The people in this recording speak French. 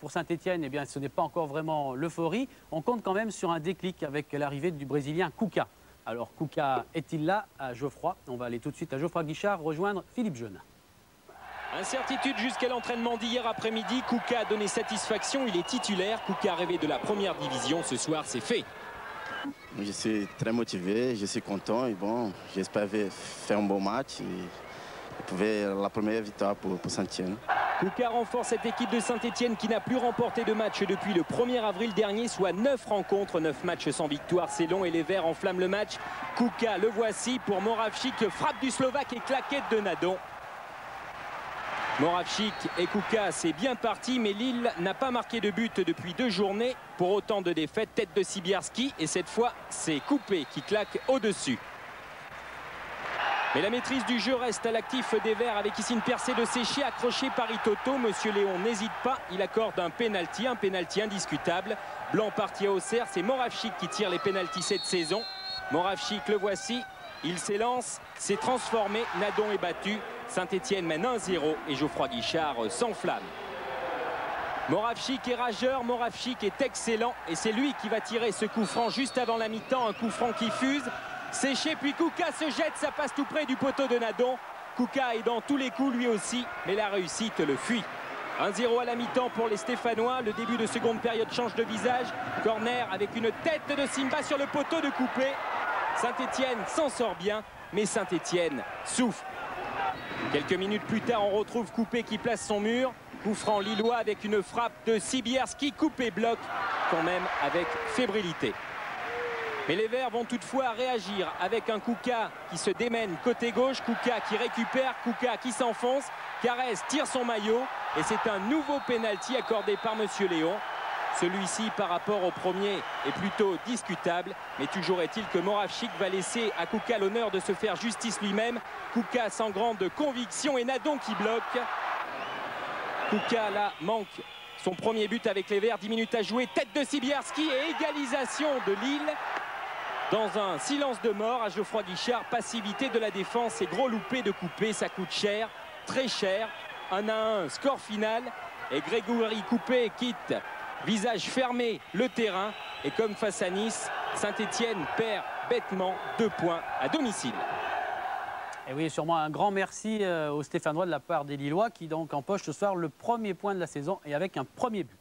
pour Saint-Etienne, eh bien, ce n'est pas encore vraiment l'euphorie. On compte quand même sur un déclic avec l'arrivée du Brésilien Cuca. Alors, Cuca est-il là à Geoffroy? On va aller tout de suite à Geoffroy Guichard rejoindre Philippe Jeune. Incertitude jusqu'à l'entraînement d'hier après-midi. Cuca a donné satisfaction, il est titulaire. Cuca rêvé de la première division, ce soir c'est fait. Je suis très motivé, je suis content et bon, j'espère faire un bon match et trouver la première victoire pour Saint-Etienne. Cuca renforce cette équipe de Saint-Etienne qui n'a plus remporté de match depuis le 1er avril dernier, soit 9 rencontres, 9 matchs sans victoire. C'est long et les Verts enflamment le match. Cuca, le voici pour Moravcik, frappe du Slovaque et claquette de Nadon. Moravcik et Cuca, c'est bien parti, mais Lille n'a pas marqué de but depuis 2 journées. Pour autant de défaites, tête de Sibierski, et cette fois, c'est Coupé qui claque au-dessus. Mais la maîtrise du jeu reste à l'actif des Verts avec ici une percée de Séché accrochée par Itoto. Monsieur Léon n'hésite pas, il accorde un pénalty indiscutable. Blanc parti à Auxerre, c'est Moravcik qui tire les pénaltys cette saison. Moravcik, le voici, il s'élance, s'est transformé, Nadon est battu. Saint-Etienne mène 1-0 et Geoffroy Guichard s'enflamme. Moravcik est rageur, Moravcik est excellent et c'est lui qui va tirer ce coup franc juste avant la mi-temps, un coup franc qui fuse. Séché puis Cuca se jette, ça passe tout près du poteau de Nadon. Cuca est dans tous les coups lui aussi, mais la réussite le fuit. 1-0 à la mi-temps pour les Stéphanois, le début de seconde période change de visage. Corner avec une tête de Simba sur le poteau de Coupé. Saint-Etienne s'en sort bien, mais Saint-Etienne souffre. Quelques minutes plus tard, on retrouve Coupé qui place son mur. Coup franc lillois avec une frappe de Sibierski. Coupé bloque quand même avec fébrilité. Mais les Verts vont toutefois réagir avec un Cuca qui se démène côté gauche. Cuca qui récupère, Cuca qui s'enfonce. Carès tire son maillot et c'est un nouveau pénalty accordé par Monsieur Léon. Celui-ci par rapport au premier est plutôt discutable, mais toujours est-il que Moravcik va laisser à Cuca l'honneur de se faire justice lui-même. Cuca sans grande conviction et Nadon qui bloque. Cuca là manque son premier but avec les Verts, 10 minutes à jouer, tête de Sibierski et égalisation de Lille. Dans un silence de mort à Geoffroy Guichard, passivité de la défense et gros loupé de Coupé, ça coûte cher, très cher. 1-1, score final et Grégory Coupé quitte visage fermé le terrain et comme face à Nice, Saint-Etienne perd bêtement 2 points à domicile. Et oui, sûrement un grand merci aux Stéphanois de la part des Lillois qui donc empochent ce soir le premier point de la saison et avec un premier but.